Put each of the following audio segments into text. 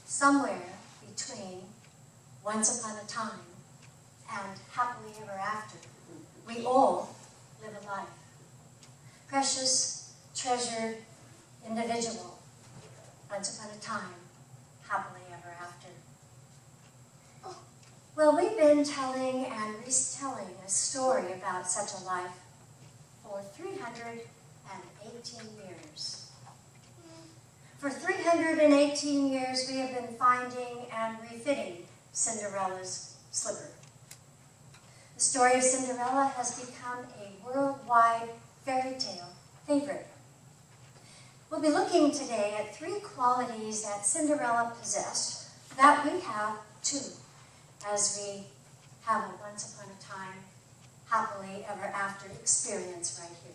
somewhere between Once Upon a Time and Happily Ever After, we all live a life. Precious, treasured, individual, once upon a time, happily ever after. Well, we've been telling and retelling a story about such a life for 318 years. For 318 years, we have been finding and refitting Cinderella's slipper. The story of Cinderella has become a worldwide fairy tale favorite. We'll be looking today at 3 qualities that Cinderella possessed that we have too, as we have a once upon a time, happily ever after experience right here.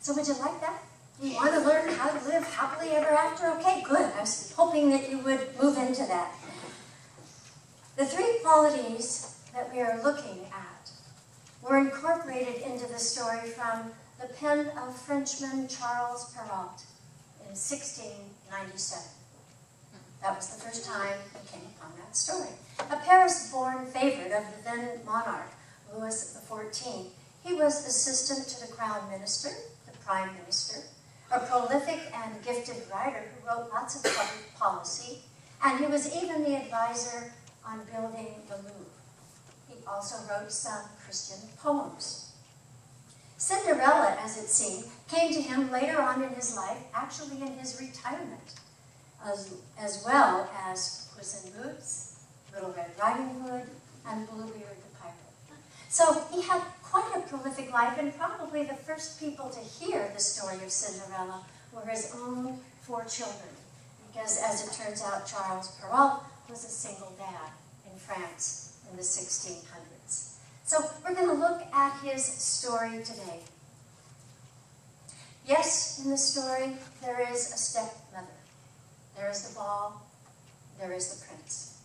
So would you like that? You want to learn how to live happily ever after? Okay, good. I was hoping that you would move into that. The 3 qualities that we are looking at were incorporated into the story from the pen of Frenchman Charles Perrault in 1697. That was the first time we came upon that story. A Paris-born favorite of the then monarch, Louis XIV, he was assistant to the crown minister, the prime minister, a prolific and gifted writer who wrote lots of public policy, and he was even the advisor on building the Louvre. He also wrote some Christian poems. Cinderella, as it seemed, came to him later on in his life, actually in his retirement, as well as Puss in Boots, Little Red Riding Hood, and Bluebeard the Pirate. So he had quite a prolific life, and probably the first people to hear the story of Cinderella were his own 4 children, because as it turns out, Charles Perrault was a single dad in France in the 1600s. So we're going to look at his story today. Yes, in the story, there is a stepmother. There is the ball. There is the prince.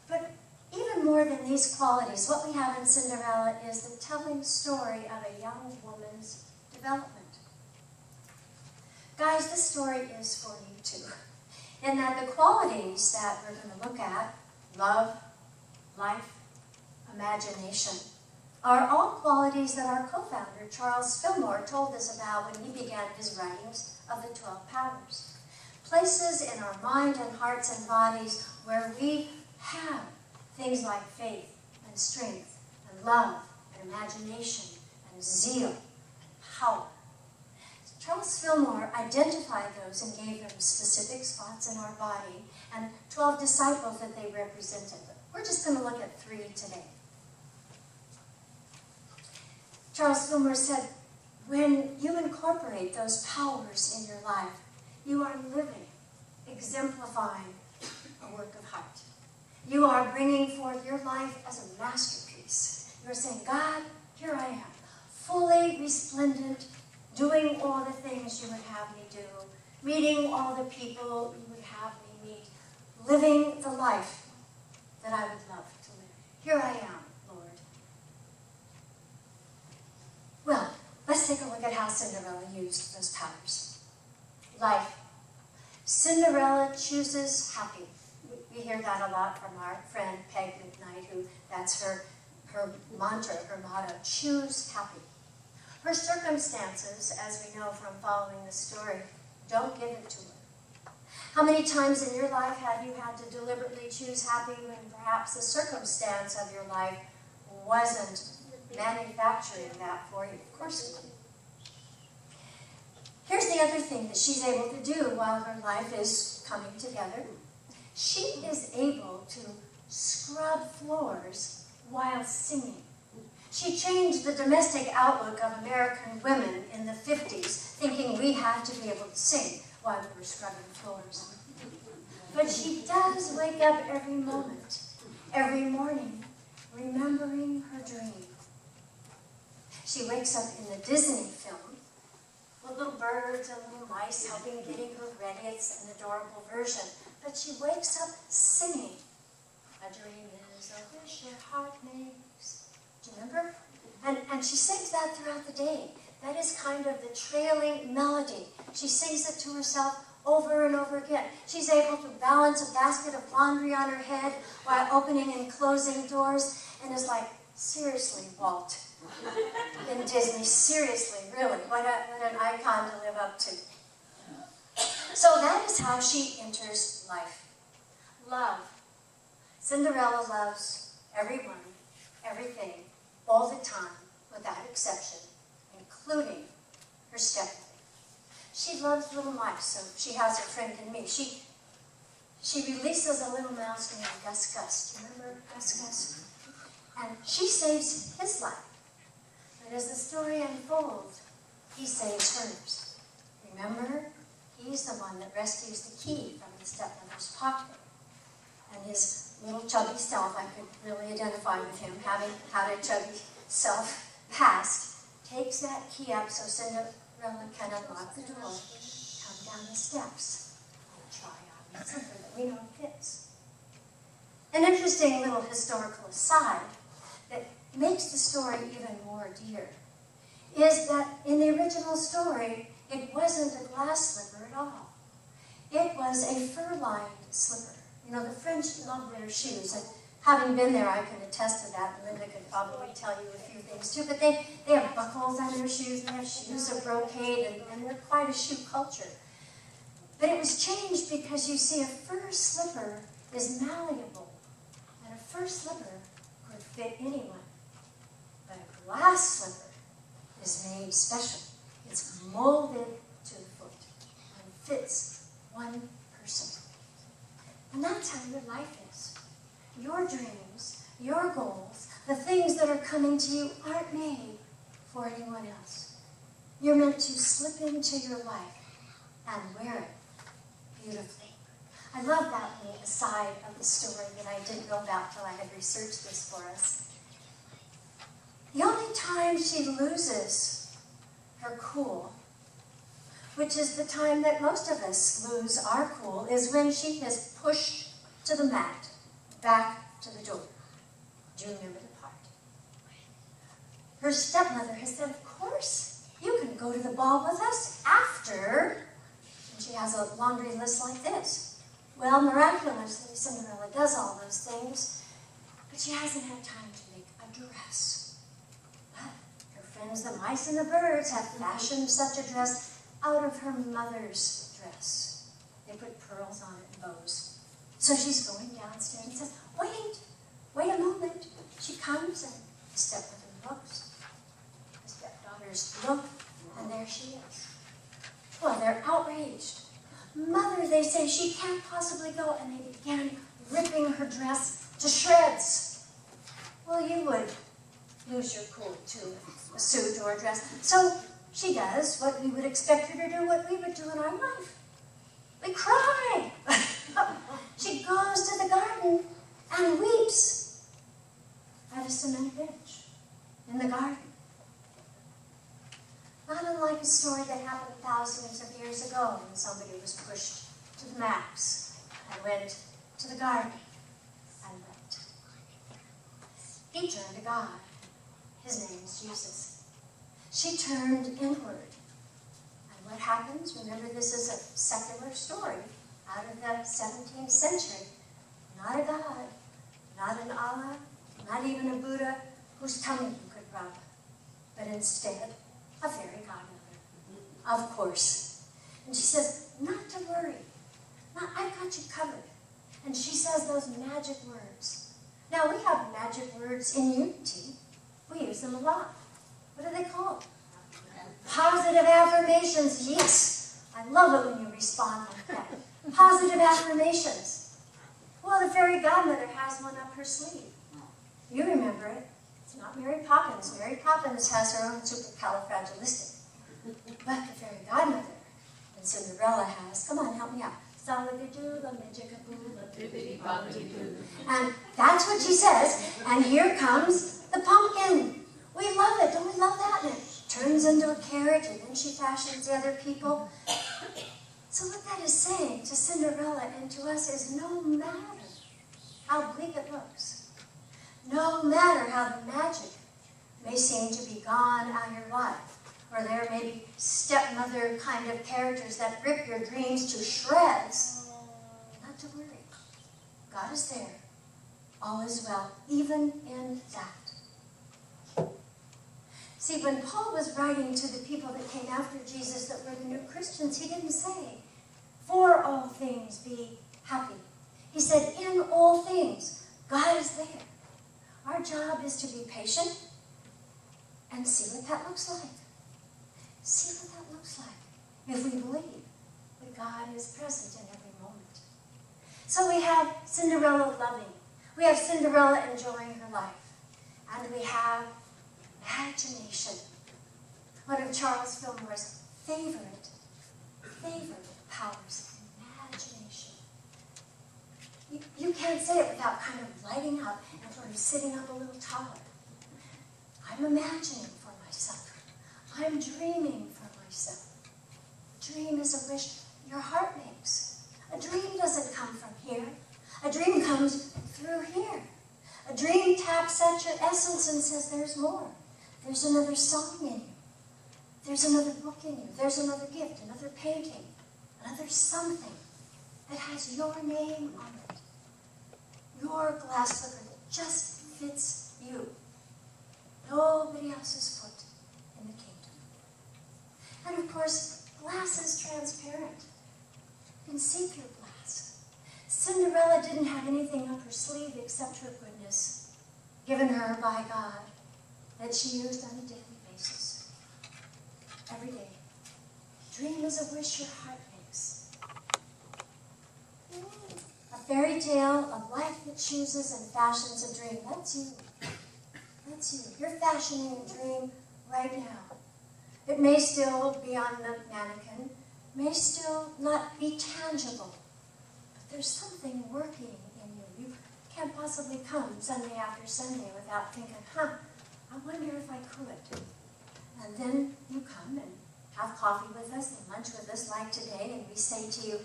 But even more than these qualities, what we have in Cinderella is the telling story of a young woman's development. Guys, this story is for you too. In that the qualities that we're going to look at, love, life, imagination, are all qualities that our co-founder, Charles Fillmore, told us about when he began his writings of the 12 Powers. Places in our mind and hearts and bodies where we have things like faith and strength and love and imagination and zeal, power. Charles Fillmore identified those and gave them specific spots in our body and 12 disciples that they represented. We're just going to look at 3 today. Charles Fillmore said, when you incorporate those powers in your life, you are living, exemplifying a work of art. You are bringing forth your life as a masterpiece. You're saying, God, here I am, fully resplendent, doing all the things you would have me do, meeting all the people you would have me meet, living the life that I would love to live. Here I am, Lord. Well, let's take a look at how Cinderella used those powers. Life. Cinderella chooses happy. We hear that a lot from our friend Peg McKnight, who that's her mantra, her motto, choose happy. Her circumstances, as we know from following the story, don't give it to her. How many times in your life have you had to deliberately choose happy when perhaps the circumstance of your life wasn't manufacturing that for you? Of course it did. Here's the other thing that she's able to do while her life is coming together. She is able to scrub floors while singing. She changed the domestic outlook of American women in the 50s, thinking we had to be able to sing while we were scrubbing floors. But she does wake up every moment, every morning, remembering her dream. She wakes up in the Disney film with little birds and little mice helping getting her ready. It's an adorable version. But she wakes up singing. A dream is a wish your heart makes. Do you remember? And she sings that throughout the day. That is kind of the trailing melody. She sings it to herself over and over again. She's able to balance a basket of laundry on her head while opening and closing doors, and is like, seriously, Walt, in Disney, seriously, really, what an icon to live up to. So that is how she enters life. Love. Cinderella loves everyone, everything, all the time, without exception, including her stepmother. She loves little mice, so she has a friend in me. She releases a little mouse named Gus Gus. Do you remember Gus Gus? And she saves his life. But as the story unfolds, he saves hers. Remember? He's the one that rescues the key from the stepmother's pocket. And his little chubby self, I could really identify with him, having had a chubby self past, takes that key up so Cinderella can unlock the door, come down the steps, and try on the slipper that we know fits. An interesting little historical aside that makes the story even more dear is that in the original story, it wasn't a glass slipper at all. It was a fur-lined slipper. You know, the French love their shoes, and having been there, I can attest to that. Linda could probably tell you a few things too, but they have buckles on their shoes, they have shoes of brocade, and they're quite a shoe culture. But it was changed because, you see, a fur slipper is malleable, and a fur slipper could fit anyone. But a glass slipper is made special. It's molded to the foot and fits one person. And that's how your life is. Your dreams, your goals, the things that are coming to you aren't made for anyone else. You're meant to slip into your life and wear it beautifully. I love that little aside of the story that I didn't know about till I had researched this for us. The only time she loses her cool, which is the time that most of us lose our cool, is when she is pushed to the mat, back to the door. Do you remember the part? Her stepmother has said, of course, you can go to the ball with us after. And she has a laundry list like this. Well, miraculously, Cinderella does all those things, but she hasn't had time to make a dress. But her friends, the mice and the birds, have fashioned such a dress out of her mother's dress. They put pearls on it and bows. So she's going downstairs and says, wait a moment. She comes and the stepmother looks. The stepdaughters look, and there she is. Well, they're outraged. Mother, they say, she can't possibly go. And they began ripping her dress to shreds. Well, you would lose your cool to a suit or a dress. So she does what we would expect her to do, what we would do in our life. We cry. She goes to the garden and weeps at a cement bench in the garden. Not unlike a story that happened thousands of years ago when somebody was pushed to the max and went to the garden and wept. He turned to God. His name is Jesus. She turned inward. And what happens? Remember, this is a secular story out of the 17th century. Not a God, not an Allah, not even a Buddha whose tummy you could rub, but instead a fairy godmother, of course. And she says, not to worry. I've got you covered. And she says those magic words. Now, we have magic words in Unity. We use them a lot. What are they called? Positive affirmations. Yes. I love it when you respond like that. Positive affirmations. Well, the fairy godmother has one up her sleeve. You remember it. It's not Mary Poppins. Mary Poppins has her own supercalifragilistic. But the fairy godmother and Cinderella has, come on, help me out. Salad-a-doo, the magic-a-boo, the bibbidi-bobbidi-doo. And that's what she says. And here comes the pumpkin. We love it. Don't we love that? And it turns into a carriage, and then she fashions the other people. So what that is saying to Cinderella and to us is, no matter how bleak it looks, no matter how the magic may seem to be gone out of your life, or they're maybe stepmother kind of characters that rip your dreams to shreds, not to worry. God is there. All is well, even in that. See, when Paul was writing to the people that came after Jesus that were the new Christians, he didn't say, for all things be happy. He said, in all things, God is there. Our job is to be patient and see what that looks like. See what that looks like if we believe that God is present in every moment. So we have Cinderella loving. We have Cinderella enjoying her life. And we have imagination. One of Charles Fillmore's favorite powers, imagination. You can't say it without kind of lighting up and sort of sitting up a little taller. I'm imagining for myself. I'm dreaming for myself. A dream is a wish your heart makes. A dream doesn't come from here. A dream comes through here. A dream taps at your essence and says, there's more. There's another song in you. There's another book in you. There's another gift, another painting, another something that has your name on it. Your glass slipper that just fits you. Nobody else's foot in the kingdom. And of course, glass is transparent. You can see through glass. Cinderella didn't have anything up her sleeve except her goodness, given her by God, that she used on a daily basis. Every day. Dream is a wish your heart makes. A fairy tale of life that chooses and fashions a dream. That's you. That's you. You're fashioning a dream right now. It may still be on the mannequin, may still not be tangible, but there's something working in you. You can't possibly come Sunday after Sunday without thinking, I wonder if I could. And then you come and have coffee with us and lunch with us like today, and we say to you,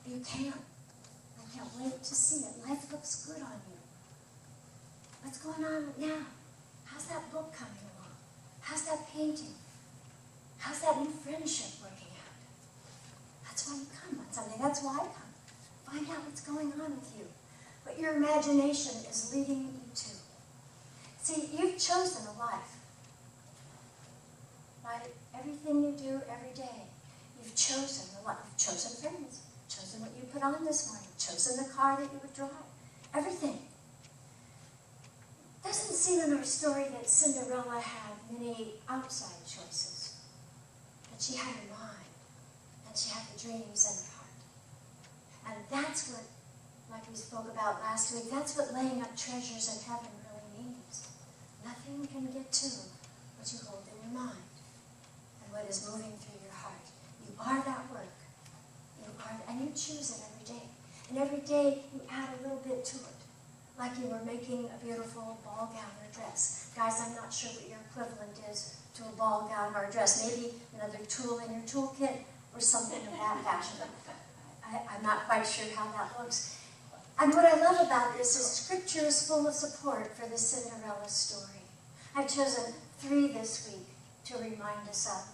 you can. I can't wait to see it. Life looks good on you. What's going on now? How's that book coming along? How's that painting? How's that new friendship working out? That's why you come on Sunday. That's why I come. Find out what's going on with you. What your imagination is leading you to. See, you've chosen a life. By everything you do every day, you've chosen a life. You've chosen friends. Chosen what you put on this morning. Chosen the car that you would drive. Everything. It doesn't seem in our story that Cinderella had many outside choices. But she had her mind. And she had the dreams in her heart. And that's what, like we spoke about last week, that's what laying up treasures in heaven really means. Nothing can get to what you hold in your mind and what is moving through your heart. You are that work. And you choose it every day. And every day you add a little bit to it. Like you were making a beautiful ball gown or dress. Guys, I'm not sure what your equivalent is to a ball gown or a dress. Maybe another tool in your toolkit or something of that fashion. I'm not quite sure how that looks. And what I love about this is Scripture is full of support for the Cinderella story. I've chosen 3 this week to remind us of,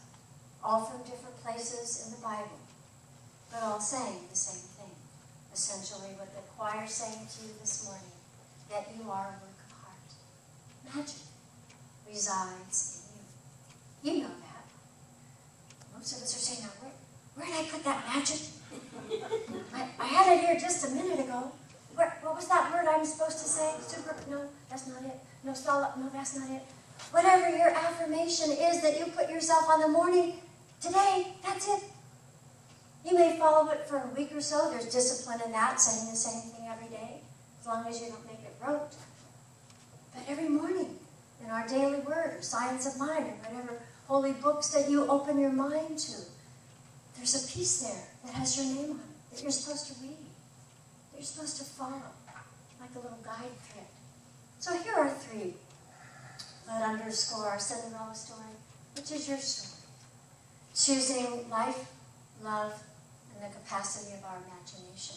all from different places in the Bible, but all saying the same thing. Essentially what the choir's saying to you this morning, that you are a work of art. Magic resides in you. You know that. Most of us are saying, now, where did I put that magic? I had it here just a minute ago. What was that word I'm supposed to say? No, that's not it. No, no, that's not it. Whatever your affirmation is that you put yourself on the morning, today, that's it. You may follow it for a week or so. There's discipline in that, saying the same thing every day, as long as you don't make it rote. But every morning, in our daily word, or science of mind, or whatever holy books that you open your mind to, there's a piece there that has your name on it, that you're supposed to read, that you're supposed to follow, like a little guide thread. So here are 3 that underscore our Cinderella story. Which is your story? Choosing life, love, and the capacity of our imagination.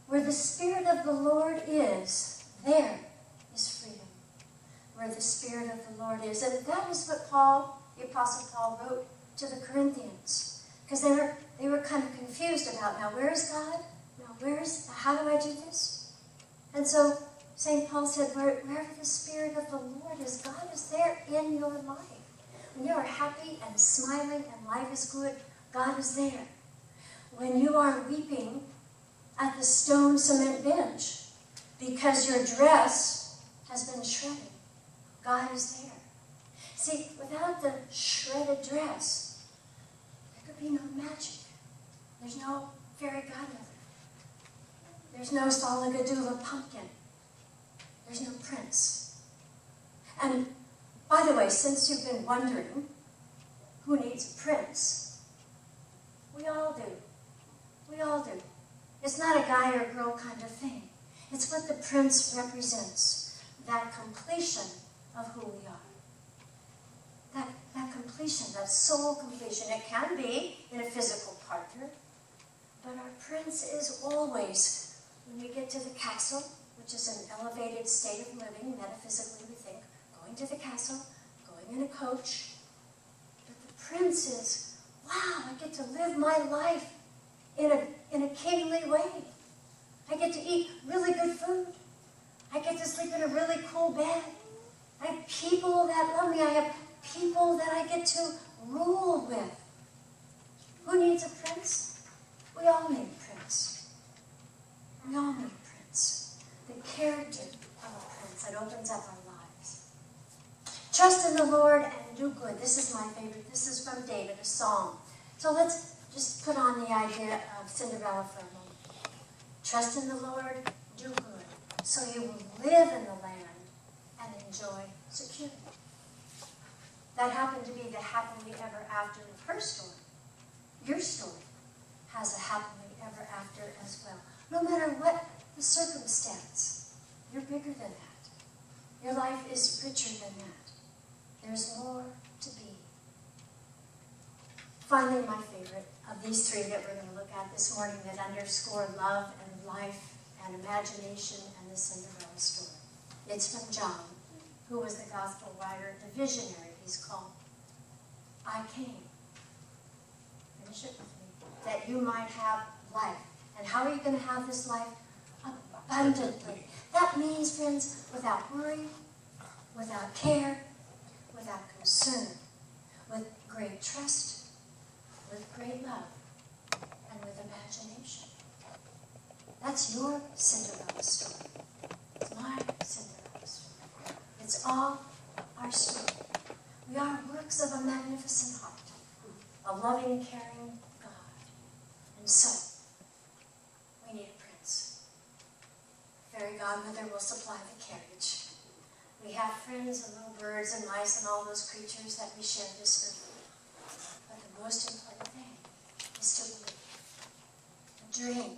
Where the Spirit of the Lord is, there is freedom. where the Spirit of the Lord is. And that is what Paul, the Apostle Paul, wrote to the Corinthians. Because they were kind of confused about, now where is God? How do I do this? And so St. Paul said, wherever the Spirit of the Lord is, God is there in your life. When you are happy and smiling and life is good, God is there. When you are weeping at the stone cement bench because your dress has been shredded, God is there. See, without the shredded dress, there could be no magic. There's no fairy godmother. There's no Salagadoola pumpkin. There's no prince. And by the way, since you've been wondering who needs a prince, we all do. We all do. It's not a guy or girl kind of thing. It's what the prince represents, that completion of who we are. That completion, that soul completion. It can be in a physical partner, but our prince is always, when we get to the castle, which is an elevated state of living, metaphysically we think, going to the castle, going in a coach. But the prince is, wow, I get to live my life in a kingly way. I get to eat really good food. I get to sleep in a really cool bed. I have people that love me. I have people that I get to rule with. Who needs a prince? We all need a prince. We all need a prince. The character of a prince that opens up our lives. Trust in the Lord and do good. This is my favorite. This is from David, a psalm. So let's just put on the idea of Cinderella for a moment. Trust in the Lord, do good, so you will live in the land and enjoy security. That happened to be the happily ever after of her story. Your story has a happily ever after as well. No matter what the circumstance, you're bigger than that. Your life is richer than that. There's more to be. Finally, my favorite of these three that we're going to look at this morning that underscore love and life and imagination and the Cinderella story. It's from John, who was the gospel writer, the visionary, he's called. I came, finish it with me, that you might have life. And how are you going to have this life? Abundantly. That means, friends, without worry, without care, without concern, with great trust, with great love, and with imagination. That's your Cinderella story. It's my Cinderella story. It's all our story. We are works of a magnificent heart, a loving, caring God. And so, we need a prince. Fairy godmother will supply the carriage. We have friends and little birds and mice and all those creatures that we share this earth with. But the most important thing is to believe, to dream,